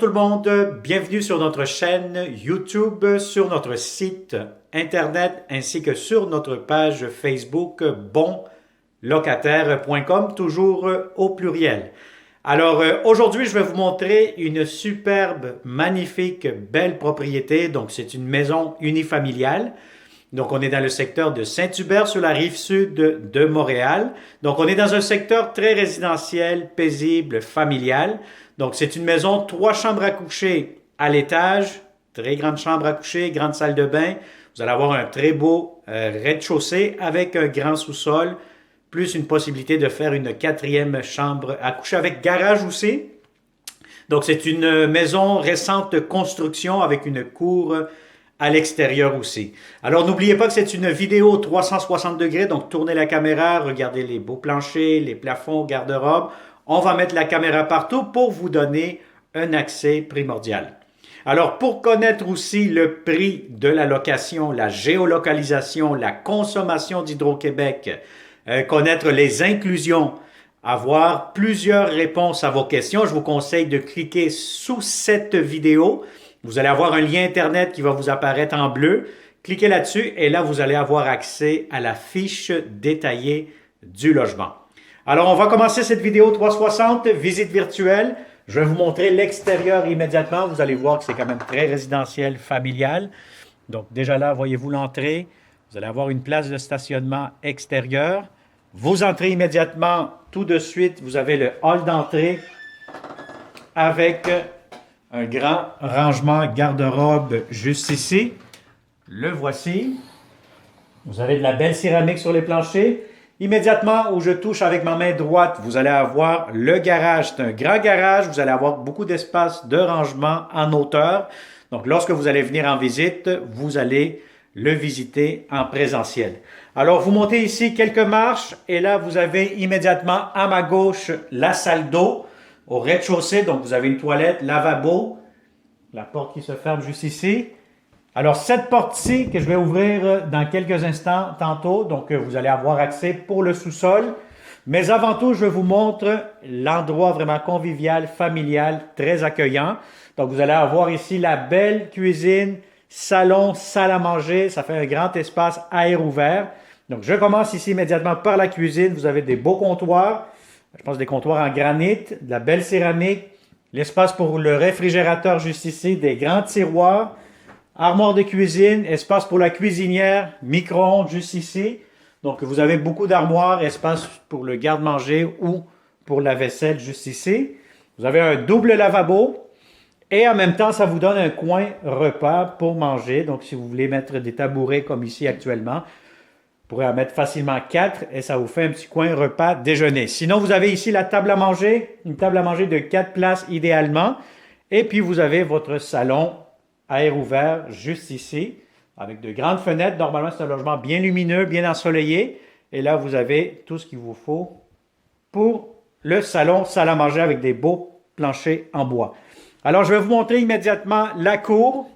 le monde, bienvenue sur notre chaîne YouTube, sur notre site internet ainsi que sur notre page Facebook bonlocataire.com, toujours au pluriel. Alors aujourd'hui, je vais vous montrer une superbe, magnifique, belle propriété. Donc c'est une maison unifamiliale. Donc, on est dans le secteur de Saint-Hubert, sur la rive sud de Montréal. Donc, on est dans un secteur très résidentiel, paisible, familial. Donc, c'est une maison, 3 chambres à coucher à l'étage, très grande chambre à coucher, grande salle de bain. Vous allez avoir un très beau rez-de-chaussée avec un grand sous-sol, plus une possibilité de faire une 4e chambre à coucher avec garage aussi. Donc, c'est une maison récente construction avec une cour à l'extérieur aussi. Alors, n'oubliez pas que c'est une vidéo 360 degrés, donc tournez la caméra, regardez les beaux planchers, les plafonds, garde-robe. On va mettre la caméra partout pour vous donner un accès primordial. Alors, pour connaître aussi le prix de la location, la géolocalisation, la consommation d'Hydro-Québec, connaître les inclusions, avoir plusieurs réponses à vos questions, je vous conseille de cliquer sous cette vidéo. Vous allez avoir un lien Internet qui va vous apparaître en bleu. Cliquez là-dessus et là, vous allez avoir accès à la fiche détaillée du logement. Alors, on va commencer cette vidéo 360, visite virtuelle. Je vais vous montrer l'extérieur immédiatement. Vous allez voir que c'est quand même très résidentiel, familial. Donc, déjà là, voyez-vous l'entrée. Vous allez avoir une place de stationnement extérieure. Vous entrez immédiatement, tout de suite, vous avez le hall d'entrée avec un grand rangement garde-robe juste ici. Le voici. Vous avez de la belle céramique sur les planchers. Immédiatement où je touche avec ma main droite, vous allez avoir le garage. C'est un grand garage. Vous allez avoir beaucoup d'espace de rangement en hauteur. Donc, lorsque vous allez venir en visite, vous allez le visiter en présentiel. Alors, vous montez ici quelques marches et là, vous avez immédiatement à ma gauche la salle d'eau. Au rez-de-chaussée, donc vous avez une toilette, lavabo, la porte qui se ferme juste ici. Alors, cette porte-ci que je vais ouvrir dans quelques instants tantôt, donc vous allez avoir accès pour le sous-sol. Mais avant tout, je vous montre l'endroit vraiment convivial, familial, très accueillant. Donc, vous allez avoir ici la belle cuisine, salon, salle à manger. Ça fait un grand espace à air ouvert. Donc, je commence ici immédiatement par la cuisine. Vous avez des beaux comptoirs. Je pense des comptoirs en granit, de la belle céramique, l'espace pour le réfrigérateur juste ici, des grands tiroirs, armoire de cuisine, espace pour la cuisinière, micro-ondes juste ici. Donc, vous avez beaucoup d'armoires, espace pour le garde-manger ou pour la vaisselle juste ici. Vous avez un double lavabo et en même temps, ça vous donne un coin repas pour manger. Donc, si vous voulez mettre des tabourets comme ici actuellement, vous pourrez en mettre facilement 4 et ça vous fait un petit coin repas déjeuner. Sinon, vous avez ici la table à manger, une table à manger de 4 places idéalement. Et puis, vous avez votre salon à air ouvert juste ici, avec de grandes fenêtres. Normalement, c'est un logement bien lumineux, bien ensoleillé. Et là, vous avez tout ce qu'il vous faut pour le salon, salle à manger avec des beaux planchers en bois. Alors, je vais vous montrer immédiatement la cour.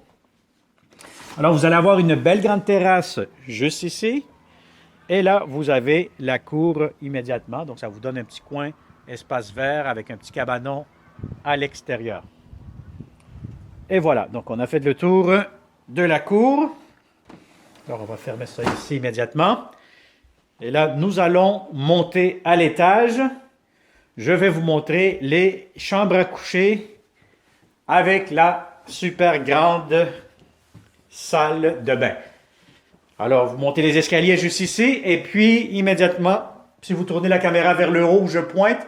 Alors, vous allez avoir une belle grande terrasse juste ici. Et là, vous avez la cour immédiatement. Donc, ça vous donne un petit coin, espace vert avec un petit cabanon à l'extérieur. Et voilà. Donc, on a fait le tour de la cour. Alors, on va fermer ça ici immédiatement. Et là, nous allons monter à l'étage. Je vais vous montrer les chambres à coucher avec la super grande salle de bain. Alors, vous montez les escaliers juste ici et puis immédiatement, si vous tournez la caméra vers le haut où je pointe,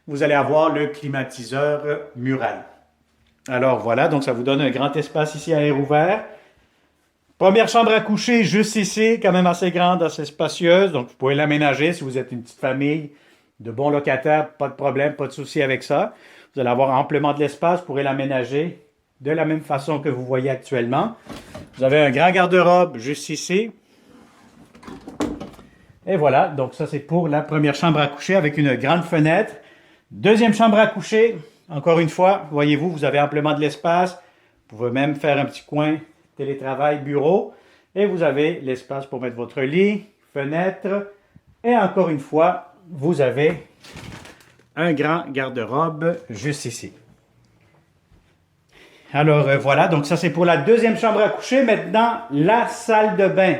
vous allez avoir le climatiseur mural. Alors voilà, donc ça vous donne un grand espace ici à air ouvert. Première chambre à coucher juste ici, quand même assez grande, assez spacieuse. Donc, vous pouvez l'aménager si vous êtes une petite famille de bons locataires, pas de problème, pas de souci avec ça. Vous allez avoir amplement de l'espace, vous pourrez l'aménager de la même façon que vous voyez actuellement. Vous avez un grand garde-robe juste ici. Et voilà, donc ça c'est pour la première chambre à coucher avec une grande fenêtre. Deuxième chambre à coucher, encore une fois, voyez-vous, vous avez amplement de l'espace. Vous pouvez même faire un petit coin télétravail, bureau. Et vous avez l'espace pour mettre votre lit, fenêtre. Et encore une fois, vous avez un grand garde-robe juste ici. Alors voilà, donc ça c'est pour la deuxième chambre à coucher. Maintenant, la salle de bain.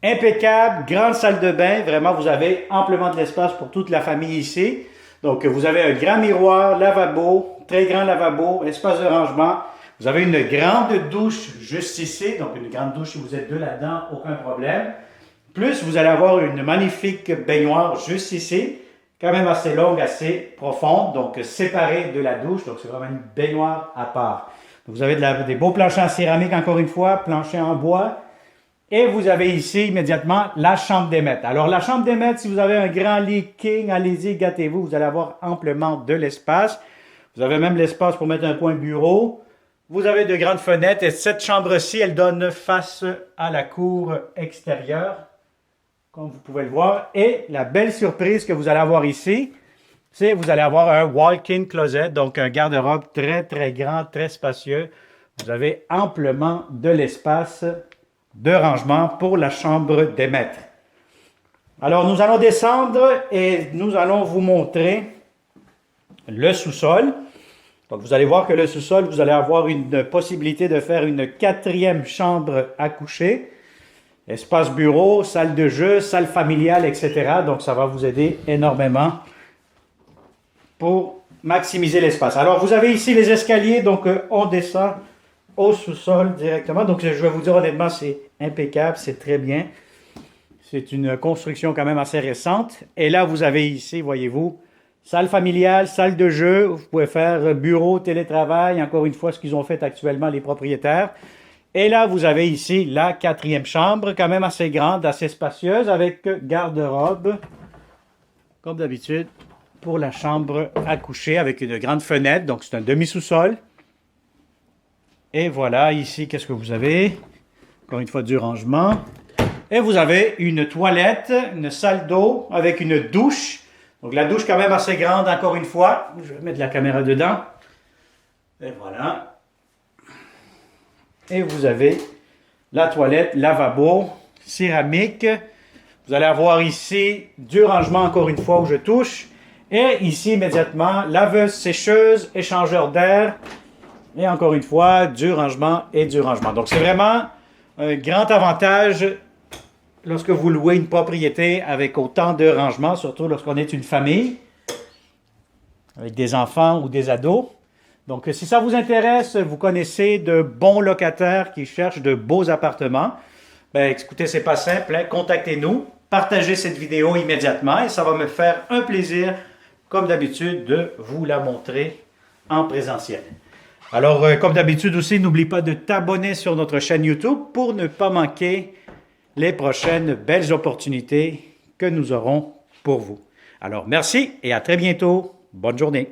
Impeccable, grande salle de bain. Vraiment, vous avez amplement de l'espace pour toute la famille ici. Donc vous avez un grand miroir, lavabo, très grand lavabo, espace de rangement. Vous avez une grande douche juste ici. Donc une grande douche si vous êtes deux là-dedans, aucun problème. Plus, vous allez avoir une magnifique baignoire juste ici. Quand même assez longue, assez profonde, donc séparée de la douche. Donc c'est vraiment une baignoire à part. Vous avez des beaux planchers en céramique, encore une fois, planchers en bois. Et vous avez ici, immédiatement, la chambre des maîtres. Alors, la chambre des maîtres, si vous avez un grand lit king, allez-y, gâtez-vous. Vous allez avoir amplement de l'espace. Vous avez même l'espace pour mettre un coin bureau. Vous avez de grandes fenêtres. Et cette chambre-ci, elle donne face à la cour extérieure, comme vous pouvez le voir. Et la belle surprise que vous allez avoir ici, c'est que vous allez avoir un walk-in closet, donc un garde-robe très, très grand, très spacieux. Vous avez amplement de l'espace de rangement pour la chambre des maîtres. Alors, nous allons descendre et nous allons vous montrer le sous-sol. Donc, vous allez voir que le sous-sol, vous allez avoir une possibilité de faire une quatrième chambre à coucher. Espace bureau, salle de jeu, salle familiale, etc. Donc, ça va vous aider énormément pour maximiser l'espace. Alors, vous avez ici les escaliers, donc on descend au sous-sol directement. Donc, je vais vous dire honnêtement, c'est impeccable, c'est très bien. C'est une construction quand même assez récente. Et là, vous avez ici, voyez-vous, salle familiale, salle de jeu. Vous pouvez faire bureau, télétravail, encore une fois, ce qu'ils ont fait actuellement les propriétaires. Et là, vous avez ici la quatrième chambre, quand même assez grande, assez spacieuse, avec garde-robe, comme d'habitude, pour la chambre à coucher, avec une grande fenêtre. Donc, c'est un demi-sous-sol. Et voilà, ici, qu'est-ce que vous avez? Encore une fois, du rangement. Et vous avez une toilette, une salle d'eau avec une douche. Donc, la douche quand même assez grande, encore une fois. Je vais mettre la caméra dedans. Et voilà. Et vous avez la toilette, lavabo, céramique. Vous allez avoir ici du rangement, encore une fois, où je touche. Et ici, immédiatement, laveuse, sécheuse, échangeur d'air. Et encore une fois, du rangement et du rangement. Donc, c'est vraiment un grand avantage lorsque vous louez une propriété avec autant de rangements, surtout lorsqu'on est une famille, avec des enfants ou des ados. Donc, si ça vous intéresse, vous connaissez de bons locataires qui cherchent de beaux appartements, ben, écoutez, c'est pas simple, hein? Contactez-nous, partagez cette vidéo immédiatement et ça va me faire un plaisir, comme d'habitude, de vous la montrer en présentiel. Alors, comme d'habitude aussi, n'oublie pas de t'abonner sur notre chaîne YouTube pour ne pas manquer les prochaines belles opportunités que nous aurons pour vous. Alors, merci et à très bientôt. Bonne journée.